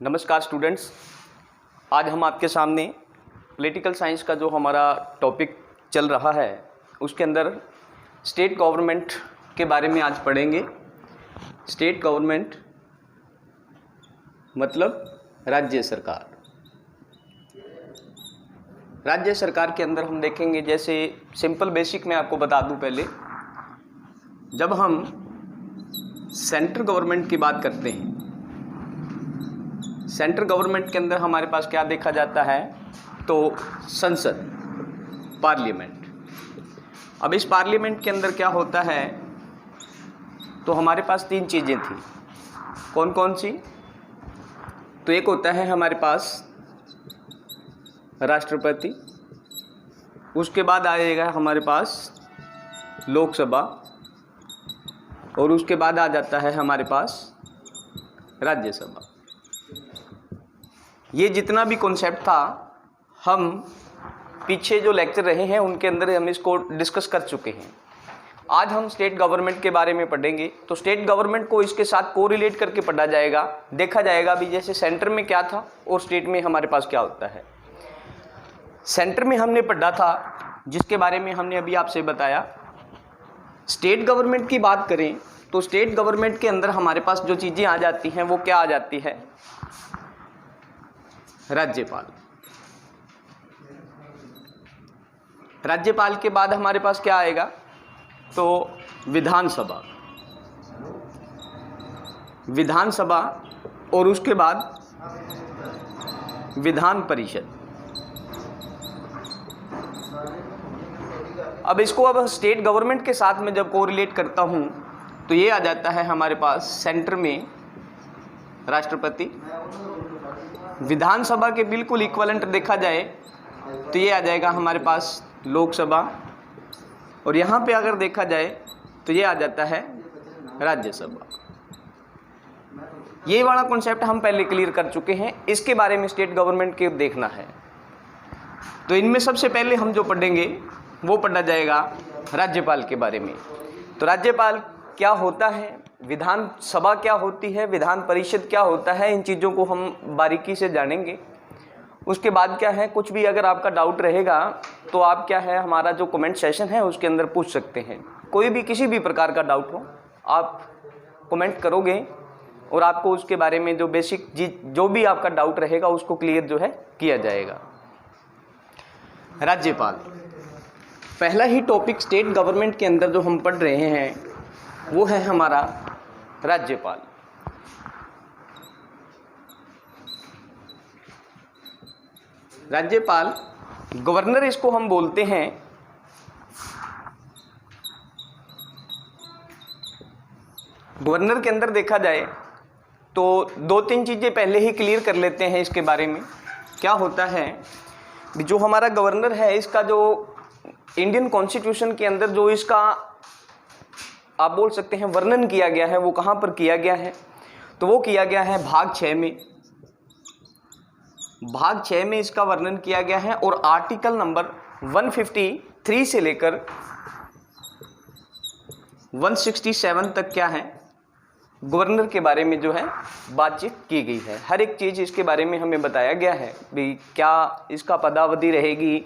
नमस्कार स्टूडेंट्स, आज हम आपके सामने पॉलिटिकल साइंस का जो हमारा टॉपिक चल रहा है उसके अंदर स्टेट गवर्नमेंट के बारे में आज पढ़ेंगे। स्टेट गवर्नमेंट मतलब राज्य सरकार। राज्य सरकार के अंदर हम देखेंगे, जैसे सिंपल बेसिक मैं आपको बता दूं पहले, जब हम सेंट्रल गवर्नमेंट की बात करते हैं, सेंट्रल गवर्नमेंट के अंदर हमारे पास क्या देखा जाता है, तो संसद, पार्लियामेंट। अब इस पार्लियामेंट के अंदर क्या होता है, तो हमारे पास तीन चीज़ें थी। कौन कौन सी? तो एक होता है हमारे पास राष्ट्रपति, उसके बाद आएगा हमारे पास लोकसभा, और उसके बाद आ जाता है हमारे पास राज्यसभा। ये जितना भी कॉन्सेप्ट था, हम पीछे जो लेक्चर रहे हैं उनके अंदर हम इसको डिस्कस कर चुके हैं। आज हम स्टेट गवर्नमेंट के बारे में पढ़ेंगे। तो स्टेट गवर्नमेंट को इसके साथ कोरिलेट करके पढ़ा जाएगा, देखा जाएगा भी जैसे सेंटर में क्या था और स्टेट में हमारे पास क्या होता है। सेंटर में हमने पढ़ा था, जिसके बारे में हमने अभी आपसे बताया। स्टेट गवर्नमेंट की बात करें तो स्टेट गवर्नमेंट के अंदर हमारे पास जो चीज़ें आ जाती हैं वो क्या आ जाती है? राज्यपाल। राज्यपाल के बाद हमारे पास क्या आएगा, तो विधानसभा, विधानसभा, और उसके बाद विधान परिषद। अब इसको अब स्टेट गवर्नमेंट के साथ में जब कोरिलेट करता हूं तो ये आ जाता है हमारे पास सेंटर में राष्ट्रपति। विधानसभा के बिल्कुल इक्विवेलेंट देखा जाए तो ये आ जाएगा हमारे पास लोकसभा, और यहाँ पे अगर देखा जाए तो ये आ जाता है राज्यसभा। ये वाला कॉन्सेप्ट हम पहले क्लियर कर चुके हैं, इसके बारे में स्टेट गवर्नमेंट के देखना है। तो इनमें सबसे पहले हम जो पढ़ेंगे वो पढ़ा जाएगा राज्यपाल के बारे में। तो राज्यपाल क्या होता है, विधानसभा क्या होती है, विधान परिषद क्या होता है, इन चीज़ों को हम बारीकी से जानेंगे। उसके बाद क्या है, कुछ भी अगर आपका डाउट रहेगा तो आप क्या है, हमारा जो कमेंट सेशन है उसके अंदर पूछ सकते हैं। कोई भी किसी भी प्रकार का डाउट हो आप कमेंट करोगे और आपको उसके बारे में जो बेसिक जो भी आपका डाउट रहेगा उसको क्लियर जो है किया जाएगा। राज्यपाल पहला ही टॉपिक स्टेट गवर्नमेंट के अंदर जो हम पढ़ रहे हैं वो है हमारा राज्यपाल। राज्यपाल, गवर्नर इसको हम बोलते हैं। गवर्नर के अंदर देखा जाए तो दो तीन चीज़ें पहले ही क्लियर कर लेते हैं इसके बारे में। क्या होता है, जो हमारा गवर्नर है, इसका जो इंडियन कॉन्स्टिट्यूशन के अंदर जो इसका आप बोल सकते हैं वर्णन किया गया है, वो कहाँ पर किया गया है, तो वो किया गया है भाग 6 में। भाग 6 में इसका वर्णन किया गया है, और आर्टिकल नंबर 153 से लेकर 167 तक क्या है, गवर्नर के बारे में जो है बातचीत की गई है। हर एक चीज़ इसके बारे में हमें बताया गया है भी क्या इसका पदावधि रहेगी,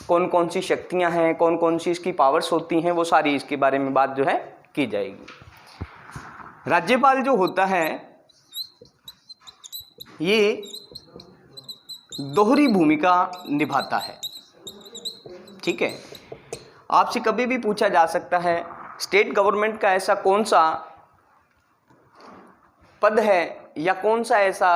कौन कौन सी शक्तियां हैं, कौन कौन सी इसकी पावर्स होती हैं, वो सारी इसके बारे में बात जो है की जाएगी। राज्यपाल जो होता है ये दोहरी भूमिका निभाता है। ठीक है, आपसे कभी भी पूछा जा सकता है स्टेट गवर्नमेंट का ऐसा कौन सा पद है या कौन सा ऐसा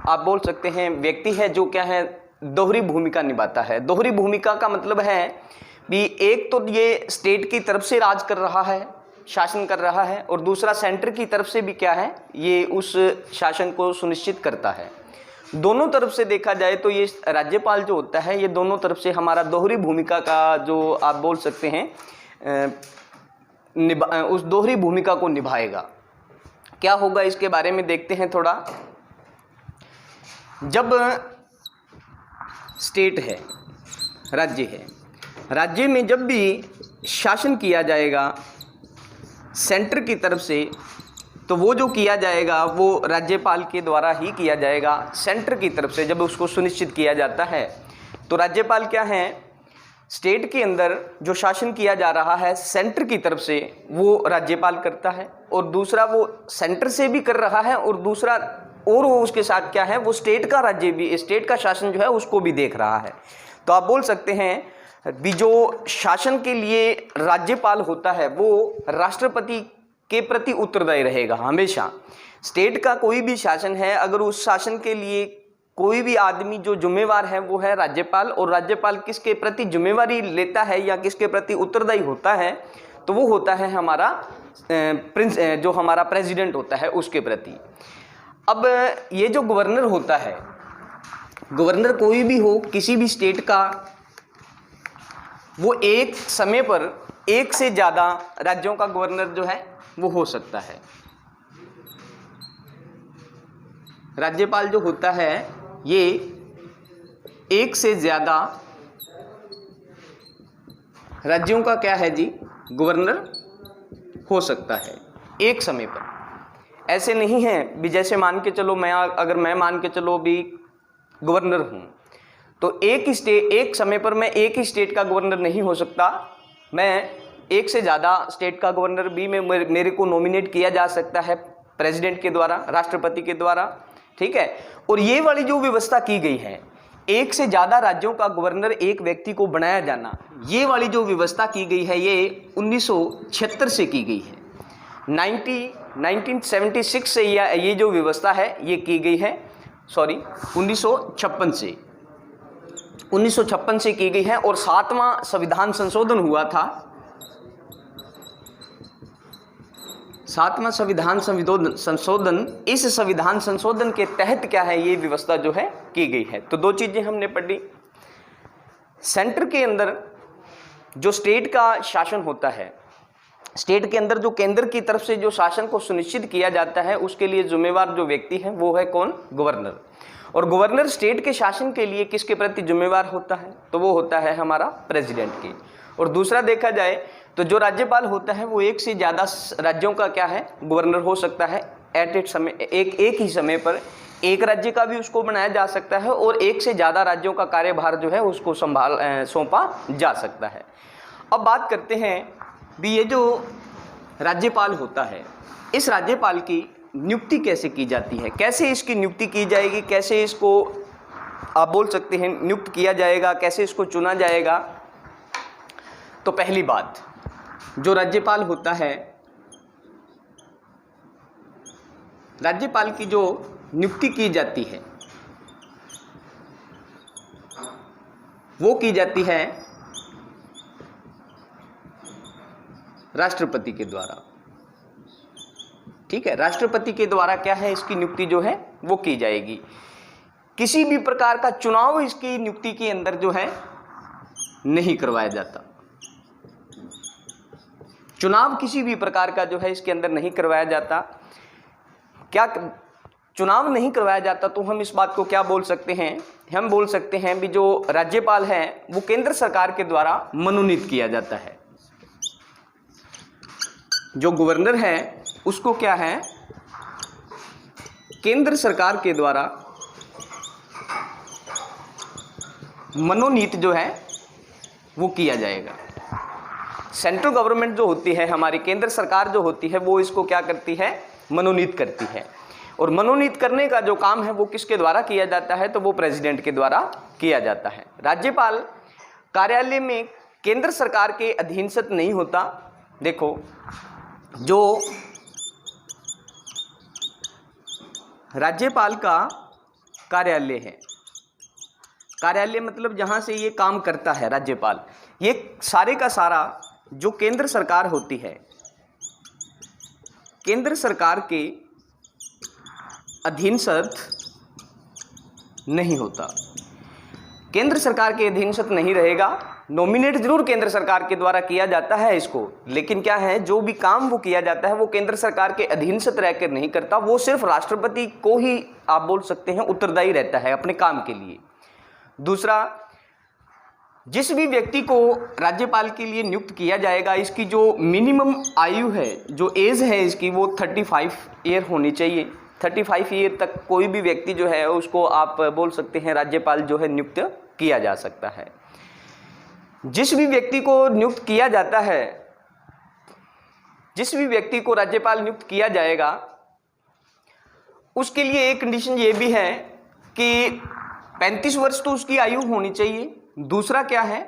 आप बोल सकते हैं व्यक्ति है जो क्या है दोहरी भूमिका निभाता है। दोहरी भूमिका का मतलब है भी एक तो ये स्टेट की तरफ से राज कर रहा है, शासन कर रहा है, और दूसरा सेंटर की तरफ से भी क्या है, ये उस शासन को सुनिश्चित करता है। दोनों तरफ से देखा जाए तो ये राज्यपाल जो होता है ये दोनों तरफ से हमारा दोहरी भूमिका का जो आप बोल सकते हैं उस दोहरी भूमिका को निभाएगा। क्या होगा इसके बारे में देखते हैं थोड़ा। जब स्टेट है, राज्य है, राज्य में जब भी शासन किया जाएगा सेंटर की तरफ से, तो वो जो किया जाएगा वो राज्यपाल के द्वारा ही किया जाएगा सेंटर की तरफ से, जब उसको सुनिश्चित किया जाता है। तो राज्यपाल क्या है, स्टेट के अंदर जो शासन किया जा रहा है सेंटर की तरफ से वो राज्यपाल करता है, और दूसरा वो सेंटर से भी कर रहा है, और दूसरा और वो उसके साथ क्या है, वो स्टेट का राज्य भी, स्टेट का शासन जो है उसको भी देख रहा है। तो आप बोल सकते हैं भी जो शासन के लिए राज्यपाल होता है वो राष्ट्रपति के प्रति उत्तरदायी रहेगा हमेशा। स्टेट का कोई भी शासन है, अगर उस शासन के लिए कोई भी आदमी जो जिम्मेवार है वो है राज्यपाल, और राज्यपाल किसके प्रति जिम्मेवारी लेता है या किसके प्रति उत्तरदायी होता है, तो वो होता है हमारा जो हमारा प्रेसिडेंट होता है उसके प्रति। अब ये जो गवर्नर होता है, गवर्नर कोई भी हो किसी भी स्टेट का, वो एक समय पर एक से ज़्यादा राज्यों का गवर्नर जो है वो हो सकता है। राज्यपाल जो होता है ये एक से ज़्यादा राज्यों का क्या है जी, गवर्नर हो सकता है एक समय पर। ऐसे नहीं है भी जैसे मान के चलो अगर मैं मान के चलो भी गवर्नर हूँ, तो एक समय पर मैं एक ही स्टेट का गवर्नर नहीं हो सकता, मैं एक से ज़्यादा स्टेट का गवर्नर भी मेरे को नॉमिनेट किया जा सकता है प्रेसिडेंट के द्वारा, राष्ट्रपति के द्वारा, ठीक है। और ये वाली जो व्यवस्था की गई है, एक से ज़्यादा राज्यों का गवर्नर एक व्यक्ति को बनाया जाना, ये वाली जो व्यवस्था की गई है ये 1976 से की गई है। 1976 से ये जो व्यवस्था है ये की गई है, 1956 से की गई है। और 7वां संविधान संशोधन हुआ था। 7वां संविधान संशोधन, इस संविधान संशोधन के तहत क्या है, ये व्यवस्था जो है की गई है। तो दो चीजें हमने पढ़ी, सेंटर के अंदर जो स्टेट का शासन होता है, स्टेट के अंदर जो केंद्र की तरफ से जो शासन को सुनिश्चित किया जाता है, उसके लिए जिम्मेवार जो व्यक्ति है वो है कौन, गवर्नर। और गवर्नर स्टेट के शासन के लिए किसके प्रति जिम्मेवार होता है, तो वो होता है हमारा प्रेसिडेंट की। और दूसरा देखा जाए तो जो राज्यपाल होता है वो एक से ज़्यादा राज्यों का क्या है, गवर्नर हो सकता है एट समय, एक ही समय पर एक राज्य का भी उसको बनाया जा सकता है, और एक से ज़्यादा राज्यों का कार्यभार जो है उसको सौंपा जा सकता है। अब बात करते हैं भी ये जो राज्यपाल होता है, इस राज्यपाल की नियुक्ति कैसे की जाती है, कैसे इसकी नियुक्ति की जाएगी, कैसे इसको आप बोल सकते हैं नियुक्त किया जाएगा, कैसे इसको चुना जाएगा। तो पहली बात, जो राज्यपाल होता है, राज्यपाल की जो नियुक्ति की जाती है वो की जाती है राष्ट्रपति के द्वारा, ठीक है। राष्ट्रपति के द्वारा क्या है, इसकी नियुक्ति जो है वो की जाएगी। किसी भी प्रकार का चुनाव इसकी नियुक्ति के अंदर जो है नहीं करवाया जाता, चुनाव किसी भी प्रकार का जो है इसके अंदर नहीं करवाया जाता। क्या चुनाव नहीं करवाया जाता तो हम इस बात को क्या बोल सकते हैं, हम बोल सकते हैं भी जो राज्यपाल है वो केंद्र सरकार के द्वारा मनोनीत किया जाता है। जो गवर्नर है उसको क्या है, केंद्र सरकार के द्वारा मनोनीत जो है वो किया जाएगा। सेंट्रल गवर्नमेंट जो होती है, हमारी केंद्र सरकार जो होती है, वो इसको क्या करती है, मनोनीत करती है। और मनोनीत करने का जो काम है वो किसके द्वारा किया जाता है, तो वो प्रेसिडेंट के द्वारा किया जाता है। राज्यपाल कार्यालय में केंद्र सरकार के अधीनस्थ नहीं होता। देखो, जो राज्यपाल का कार्यालय है, कार्यालय मतलब जहां से ये काम करता है राज्यपाल, ये सारे का सारा जो केंद्र सरकार होती है, केंद्र सरकार के अधीनस्थ नहीं होता। केंद्र सरकार के अधीनस्थ नहीं रहेगा, नॉमिनेट जरूर केंद्र सरकार के द्वारा किया जाता है इसको, लेकिन क्या है, जो भी काम वो किया जाता है वो केंद्र सरकार के अधीनस्थ रहकर नहीं करता, वो सिर्फ राष्ट्रपति को ही आप बोल सकते हैं उत्तरदायी रहता है अपने काम के लिए। दूसरा, जिस भी व्यक्ति को राज्यपाल के लिए नियुक्त किया जाएगा, इसकी जो मिनिमम आयु है, जो एज है इसकी, वो 35 ईयर होनी चाहिए। 35 ईयर तक कोई भी व्यक्ति जो है उसको आप बोल सकते हैं राज्यपाल जो है नियुक्त किया जा सकता है। जिस भी व्यक्ति को नियुक्त किया जाता है, जिस भी व्यक्ति को राज्यपाल नियुक्त किया जाएगा, उसके लिए एक कंडीशन ये भी है कि 35 वर्ष तो उसकी आयु होनी चाहिए। दूसरा क्या है,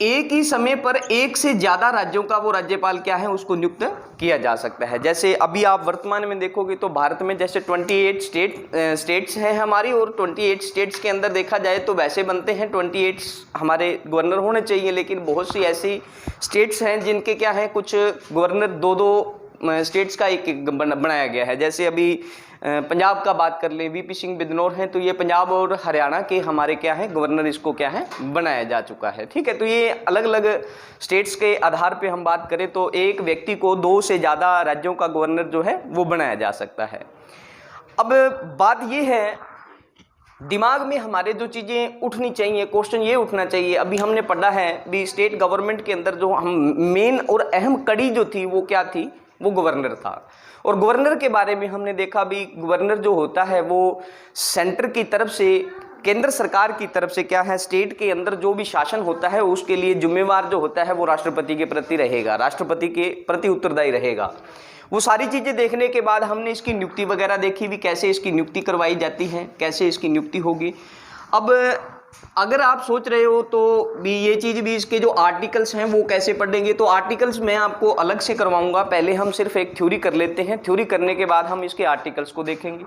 एक ही समय पर एक से ज्यादा राज्यों का वो राज्यपाल क्या है उसको नियुक्त किया जा सकता है। जैसे अभी आप वर्तमान में देखोगे तो भारत में जैसे 28 स्टेट्स हैं हमारी, और 28 स्टेट्स के अंदर देखा जाए तो वैसे बनते हैं 28 हमारे गवर्नर होने चाहिए, लेकिन बहुत सी ऐसी स्टेट्स हैं जिनके क्या है कुछ गवर्नर दो स्टेट्स का एक बनाया गया है। जैसे अभी पंजाब का बात कर लें, वीपी सिंह बिदनौर हैं, तो ये पंजाब और हरियाणा के हमारे क्या है गवर्नर इसको क्या है बनाया जा चुका है। ठीक है, तो ये अलग अलग स्टेट्स के आधार पे हम बात करें तो एक व्यक्ति को 2 से ज़्यादा राज्यों का गवर्नर जो है वो बनाया जा सकता है। अब बात ये है, दिमाग में हमारे जो चीज़ें उठनी चाहिए, क्वेश्चन ये उठना चाहिए, अभी हमने पढ़ा है भी स्टेट गवर्नमेंट के अंदर जो हम मेन और अहम कड़ी जो थी वो क्या थी, वो गवर्नर था। और गवर्नर के बारे में हमने देखा भी, गवर्नर जो होता है वो सेंटर की तरफ से, केंद्र सरकार की तरफ से क्या है, स्टेट के अंदर जो भी शासन होता है उसके लिए जिम्मेवार जो होता है वो राष्ट्रपति के प्रति रहेगा, राष्ट्रपति के प्रति उत्तरदायी रहेगा। वो सारी चीज़ें देखने के बाद हमने इसकी नियुक्ति वगैरह देखी भी, कैसे इसकी नियुक्ति करवाई जाती है, कैसे इसकी नियुक्ति होगी। अब अगर आप सोच रहे हो तो भी ये चीज़ भी, इसके जो आर्टिकल्स हैं वो कैसे पढ़ेंगे, तो आर्टिकल्स मैं आपको अलग से करवाऊंगा। पहले हम सिर्फ एक थ्योरी कर लेते हैं, थ्योरी करने के बाद हम इसके आर्टिकल्स को देखेंगे।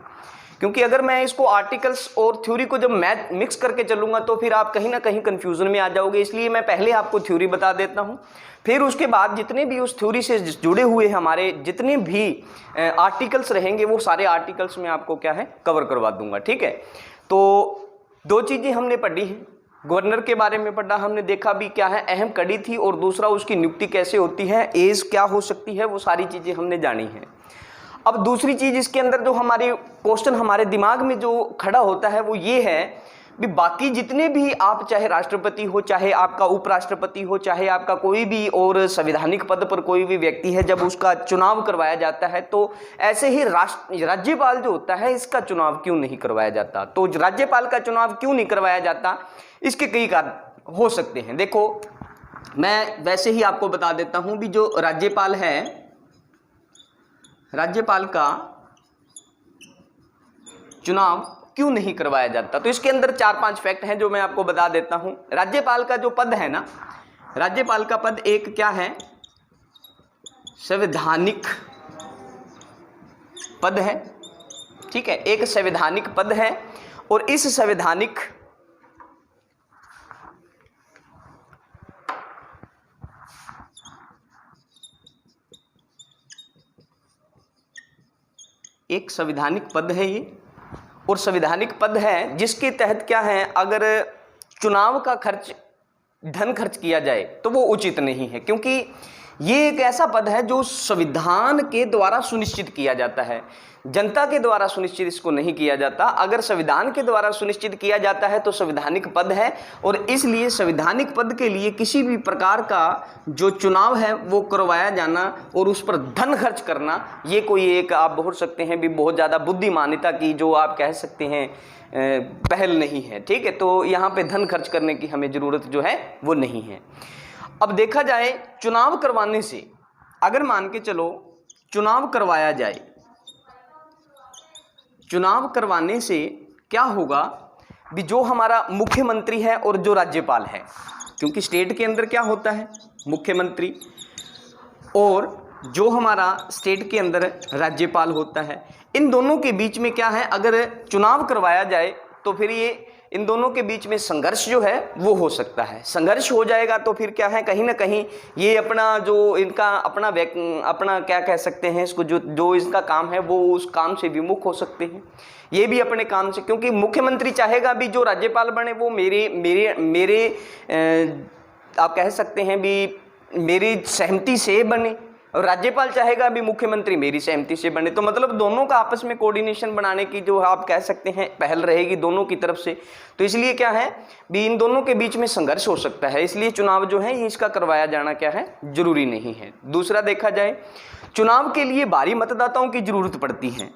क्योंकि अगर मैं इसको आर्टिकल्स और थ्योरी को जब मैं मिक्स करके चलूंगा तो फिर आप कहीं ना कहीं कंफ्यूजन में आ जाओगे। इसलिए मैं पहले आपको थ्योरी बता देता हूँ, फिर उसके बाद जितने भी उस थ्योरी से जुड़े हुए हमारे जितने भी आर्टिकल्स रहेंगे वो सारे आर्टिकल्स में आपको क्या है कवर करवा दूंगा। ठीक है, तो 2 चीज़ें हमने पढ़ी हैं, गवर्नर के बारे में पढ़ा हमने, देखा भी क्या है अहम कड़ी थी, और दूसरा उसकी नियुक्ति कैसे होती है, एज क्या हो सकती है, वो सारी चीज़ें हमने जानी हैं। अब दूसरी चीज़ इसके अंदर जो हमारे क्वेश्चन हमारे दिमाग में जो खड़ा होता है वो ये है भी, बाकी जितने भी आप चाहे राष्ट्रपति हो, चाहे आपका उपराष्ट्रपति हो, चाहे आपका कोई भी और संवैधानिक पद पर कोई भी व्यक्ति है, जब उसका चुनाव करवाया जाता है तो ऐसे ही राज्यपाल जो होता है इसका चुनाव क्यों नहीं करवाया जाता। तो राज्यपाल का चुनाव क्यों नहीं करवाया जाता, इसके कई कारण हो सकते हैं। देखो, मैं वैसे ही आपको बता देता हूं भी, जो राज्यपाल है, राज्यपाल का चुनाव क्यों नहीं करवाया जाता, तो इसके अंदर 4-5 फैक्ट हैं जो मैं आपको बता देता हूं। राज्यपाल का जो पद है ना, राज्यपाल का पद एक क्या है, संवैधानिक पद है। ठीक है, एक संवैधानिक पद है, और इस संवैधानिक एक संवैधानिक पद है ये, और संवैधानिक पद है जिसके तहत क्या है, अगर चुनाव का खर्च धन खर्च किया जाए तो वो उचित नहीं है, क्योंकि ये एक ऐसा पद है जो संविधान के द्वारा सुनिश्चित किया जाता है, जनता के द्वारा सुनिश्चित इसको नहीं किया जाता। अगर संविधान के द्वारा सुनिश्चित किया जाता है तो संवैधानिक पद है, और इसलिए संवैधानिक पद के लिए किसी भी प्रकार का जो चुनाव है वो करवाया जाना और उस पर धन खर्च करना, ये कोई एक आप बोल सकते हैं भी बहुत ज़्यादा बुद्धिमानिता की जो आप कह सकते हैं पहल नहीं है। ठीक है, तो यहाँ पे धन खर्च करने की हमें ज़रूरत जो है वो नहीं है। अब देखा जाए चुनाव करवाने से, अगर मान के चलो चुनाव करवाया जाए, चुनाव करवाने से क्या होगा भी, जो हमारा मुख्यमंत्री है और जो राज्यपाल है, क्योंकि स्टेट के अंदर क्या होता है मुख्यमंत्री, और जो हमारा स्टेट के अंदर राज्यपाल होता है, इन दोनों के बीच में क्या है, अगर चुनाव करवाया जाए तो फिर ये इन दोनों के बीच में संघर्ष जो है वो हो सकता है। संघर्ष हो जाएगा तो फिर क्या है, कहीं ना कहीं ये अपना जो इनका अपना क्या कह सकते हैं इसको, जो इसका काम है वो उस काम से विमुख हो सकते हैं, ये भी अपने काम से, क्योंकि मुख्यमंत्री चाहेगा भी जो राज्यपाल बने वो मेरे आप कह सकते हैं भी मेरी सहमति से बने, और राज्यपाल चाहेगा अभी मुख्यमंत्री मेरी सहमति से बने। तो मतलब दोनों का आपस में कोऑर्डिनेशन बनाने की जो आप कह सकते हैं पहल रहेगी दोनों की तरफ से। तो इसलिए क्या है भी इन दोनों के बीच में संघर्ष हो सकता है, इसलिए चुनाव जो है इसका करवाया जाना क्या है जरूरी नहीं है। दूसरा देखा जाए, चुनाव के लिए भारी मतदाताओं की जरूरत पड़ती है,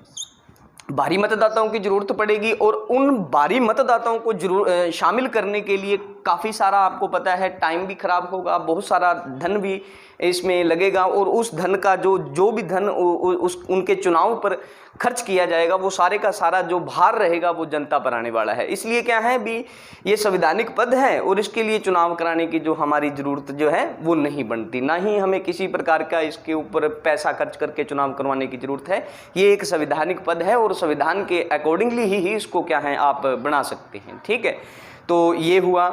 भारी मतदाताओं की जरूरत पड़ेगी और उन भारी मतदाताओं को जरूर शामिल करने के लिए काफ़ी सारा आपको पता है टाइम भी खराब होगा, बहुत सारा धन भी इसमें लगेगा और उस धन का जो भी धन उनके चुनाव पर खर्च किया जाएगा वो सारे का सारा जो भार रहेगा वो जनता पर आने वाला है। इसलिए क्या है भी ये संवैधानिक पद है और इसके लिए चुनाव कराने की जो हमारी ज़रूरत जो है वो नहीं बनती, ना ही हमें किसी प्रकार का इसके ऊपर पैसा खर्च करके चुनाव करवाने की ज़रूरत है। ये एक संवैधानिक पद है और संविधान के अकॉर्डिंगली ही इसको क्या है आप बना सकते हैं। ठीक है, तो ये हुआ।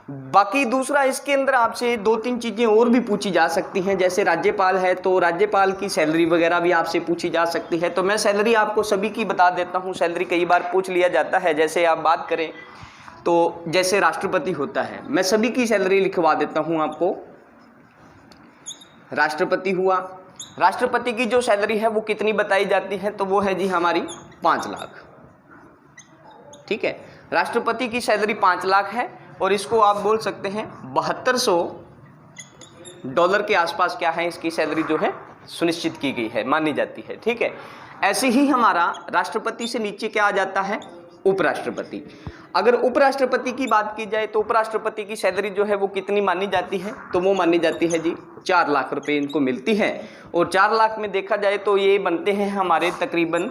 बाकी दूसरा इसके अंदर आपसे 2-3 चीज़ें और भी पूछी जा सकती हैं, जैसे राज्यपाल है तो राज्यपाल की सैलरी वगैरह भी आपसे पूछी जा सकती है। तो मैं सैलरी आपको सभी की बता देता हूँ, सैलरी कई बार पूछ लिया जाता है। जैसे आप बात करें तो जैसे राष्ट्रपति होता है, मैं सभी की सैलरी लिखवा देता हूँ आपको। राष्ट्रपति हुआ, राष्ट्रपति की जो सैलरी है वो कितनी बताई जाती है, तो वो है जी हमारी 5 लाख। ठीक है, राष्ट्रपति की सैलरी 5 लाख है और इसको आप बोल सकते हैं $7200 के आसपास क्या है इसकी सैलरी जो है सुनिश्चित की गई है, मानी जाती है। ठीक है, ऐसे ही हमारा राष्ट्रपति से नीचे क्या आ जाता है, उपराष्ट्रपति। अगर उपराष्ट्रपति की बात की जाए तो उपराष्ट्रपति की सैलरी जो है वो कितनी मानी जाती है, तो वो मानी जाती है जी 4 लाख रुपए इनको मिलती है। और 4 लाख में देखा जाए तो ये बनते हैं हमारे तकरीबन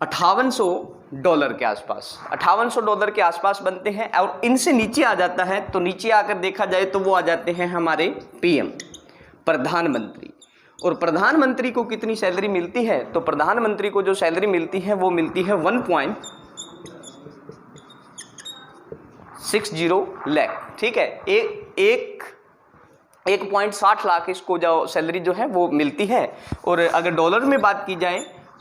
$5800 के आसपास, $5800 के आसपास बनते हैं। और इनसे नीचे आ जाता है तो नीचे आकर देखा जाए तो वो आ जाते हैं हमारे पीएम, प्रधानमंत्री। और प्रधानमंत्री को कितनी सैलरी मिलती है, तो प्रधानमंत्री को जो सैलरी मिलती है वो मिलती है 1.60 लाख। ठीक है, 1.60 लाख इसको जो सैलरी जो है वो मिलती है। और अगर डॉलर में बात की जाए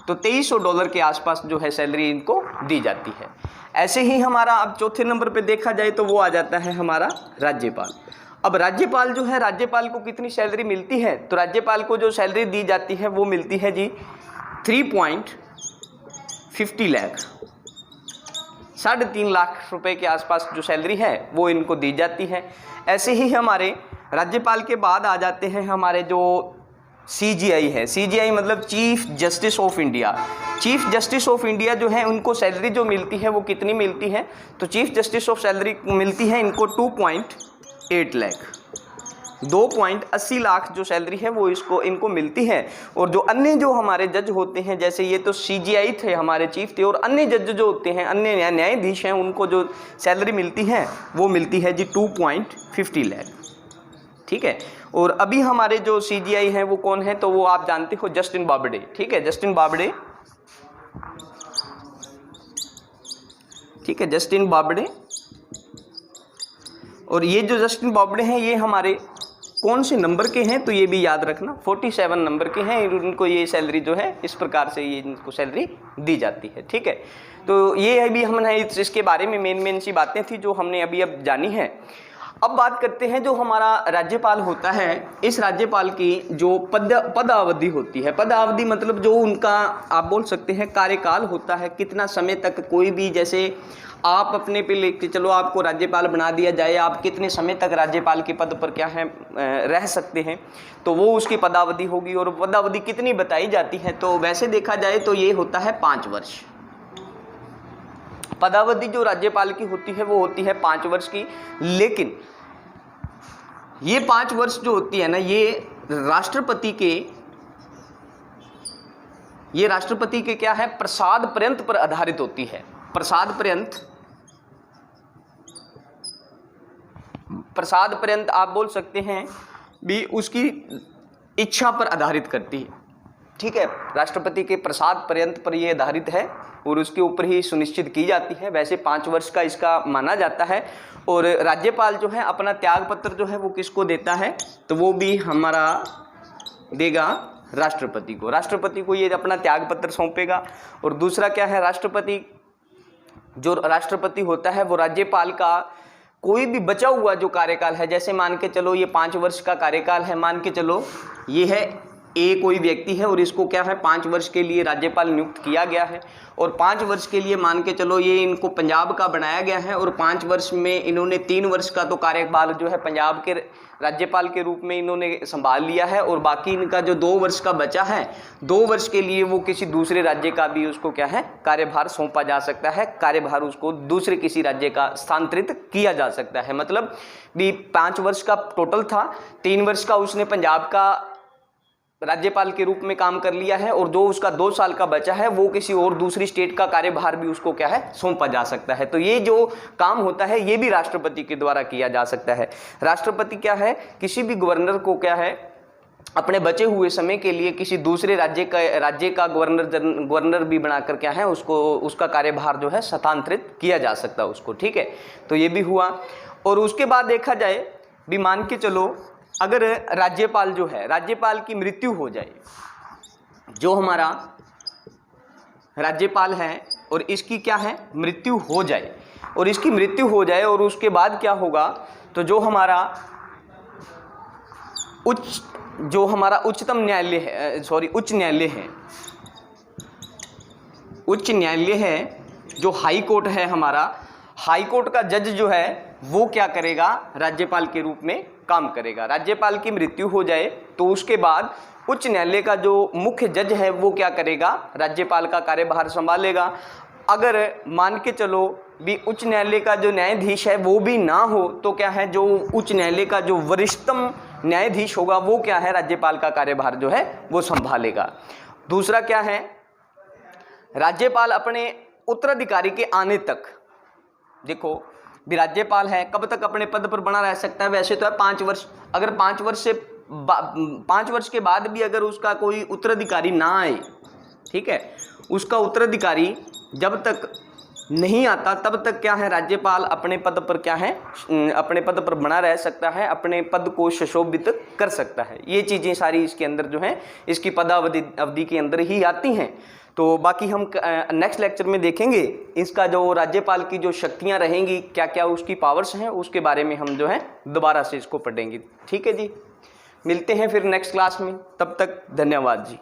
तो $2300 के आसपास जो है सैलरी इनको दी जाती है। ऐसे ही हमारा अब चौथे नंबर पे देखा जाए तो वो आ जाता है हमारा राज्यपाल। अब राज्यपाल जो है, राज्यपाल को कितनी सैलरी मिलती है, तो राज्यपाल को जो सैलरी दी जाती है वो मिलती है जी 3.50 लाख, 3.5 लाख रुपए के आसपास जो सैलरी है वो इनको दी जाती है। ऐसे ही हमारे राज्यपाल के बाद आ जाते हैं हमारे जो CGI है, CGI मतलब chief justice of India. Chief justice of India जो है उनको सैलरी जो मिलती है वो कितनी मिलती है, तो चीफ जस्टिस ऑफ सैलरी मिलती है इनको 2.8 लाख, 2.80 लाख जो सैलरी है वो इनको मिलती है। और जो अन्य जो हमारे जज होते हैं, जैसे ये तो CGI थे हमारे चीफ थे, और अन्य जज जो होते हैं, अन्य न्यायाधीश हैं, उनको जो सैलरी मिलती है वो मिलती है जी 2.50 लाख। ठीक है, और अभी हमारे जो CGI हैं वो कौन है, तो वो आप जानते हो जस्टिन बॉबडे। ठीक है, जस्टिन बॉबडे, ठीक है, जस्टिन बॉबडे। और ये जो जस्टिन बॉबडे हैं ये हमारे कौन से नंबर के हैं, तो ये भी याद रखना 47 नंबर के हैं। इनको ये सैलरी जो है इस प्रकार से ये इनको सैलरी दी जाती है। ठीक है, तो ये अभी हमने इसके बारे में मेन सी बातें थी जो हमने अभी अब जानी है। अब बात करते हैं जो हमारा राज्यपाल होता है, इस राज्यपाल की जो पदावधि होती है, पदावधि मतलब जो उनका आप बोल सकते हैं कार्यकाल होता है, कितना समय तक कोई भी, जैसे आप अपने पे लेके चलो आपको राज्यपाल बना दिया जाए, आप कितने समय तक राज्यपाल के पद पर क्या है रह सकते हैं, तो वो उसकी पदावधि होगी। और पदावधि कितनी बताई जाती है, तो वैसे देखा जाए तो ये होता है 5 वर्ष। पदावधि जो राज्यपाल की होती है वो होती है 5 वर्ष की। लेकिन ये 5 वर्ष जो होती है ना, ये राष्ट्रपति के क्या है, प्रसाद पर्यंत पर आधारित होती है। प्रसाद पर्यंत आप बोल सकते हैं भी उसकी इच्छा पर आधारित करती है। ठीक है, राष्ट्रपति के प्रसाद पर्यंत पर ये आधारित है और उसके ऊपर ही सुनिश्चित की जाती है। वैसे 5 वर्ष का इसका माना जाता है। और राज्यपाल जो है अपना त्याग पत्र जो है वो किसको देता है, तो वो भी हमारा देगा राष्ट्रपति को। राष्ट्रपति को ये अपना त्याग पत्र सौंपेगा। और दूसरा क्या है, राष्ट्रपति होता है वो राज्यपाल का कोई भी बचा हुआ जो कार्यकाल है, जैसे मान के चलो ये 5 वर्ष का कार्यकाल है, मान के चलो ये है ए कोई व्यक्ति है और इसको क्या है 5 वर्ष के लिए राज्यपाल नियुक्त किया गया है, और 5 वर्ष के लिए मान के चलो ये इनको पंजाब का बनाया गया है, और 5 वर्ष में इन्होंने 3 वर्ष का तो कार्यकाल जो है पंजाब के राज्यपाल के रूप में इन्होंने संभाल लिया है, और बाकी इनका जो 2 वर्ष का बचा है, 2 वर्ष के लिए वो किसी दूसरे राज्य का भी उसको क्या है कार्यभार सौंपा जा सकता है, कार्यभार उसको दूसरे किसी राज्य का स्थानांतरित किया जा सकता है। मतलब भी 5 वर्ष का टोटल था, 3 वर्ष का उसने पंजाब का राज्यपाल के रूप में काम कर लिया है, और जो उसका 2 साल का बचा है वो किसी और दूसरी स्टेट का कार्यभार भी उसको क्या है सौंपा जा सकता है। तो ये जो काम होता है ये भी राष्ट्रपति के द्वारा किया जा सकता है। राष्ट्रपति क्या है, किसी भी गवर्नर को क्या है अपने बचे हुए समय के लिए किसी दूसरे राज्य का गवर्नर भी बनाकर क्या है उसको उसका कार्यभार जो है स्थानांतरित किया जा सकता है उसको, ठीक है। तो ये भी हुआ। और उसके बाद देखा जाए भी, मान के चलो अगर राज्यपाल जो है, राज्यपाल की मृत्यु हो जाए, जो हमारा राज्यपाल है और इसकी क्या है मृत्यु हो जाए, और इसकी मृत्यु हो जाए और उसके बाद क्या होगा, तो जो हमारा उच्चतम न्यायालय है, उच्च न्यायालय है, जो हाई कोर्ट है हमारा, हाई कोर्ट का जज जो है वो क्या करेगा, राज्यपाल के रूप में काम करेगा। राज्यपाल की मृत्यु हो जाए तो उसके बाद उच्च न्यायालय का जो मुख्य जज है वो क्या करेगा, राज्यपाल का कार्यभार संभालेगा। अगर मान के चलो भी उच्च न्यायालय का जो न्यायाधीश है वो भी ना हो, तो क्या है जो उच्च न्यायालय का जो वरिष्ठतम न्यायाधीश होगा वो क्या है राज्यपाल का कार्यभार जो है वो संभालेगा। दूसरा क्या है, राज्यपाल अपने उत्तराधिकारी के आने तक, देखो भी राज्यपाल है कब तक अपने पद पर बना रह सकता है, वैसे तो है 5 वर्ष। अगर 5 वर्ष के बाद भी अगर उसका कोई उत्तराधिकारी ना आए, ठीक है, उसका उत्तराधिकारी जब तक नहीं आता तब तक क्या है राज्यपाल अपने पद पर क्या है अपने पद पर बना रह सकता है, अपने पद को सुशोभित कर सकता है। ये चीज़ें सारी इसके अंदर जो है इसकी पदावधि के अंदर ही आती हैं। तो बाकी हम नेक्स्ट लेक्चर में देखेंगे इसका जो राज्यपाल की जो शक्तियां रहेंगी, क्या क्या उसकी पावर्स हैं, उसके बारे में हम जो है दोबारा से इसको पढ़ेंगे। ठीक है जी, मिलते हैं फिर नेक्स्ट क्लास में, तब तक धन्यवाद जी।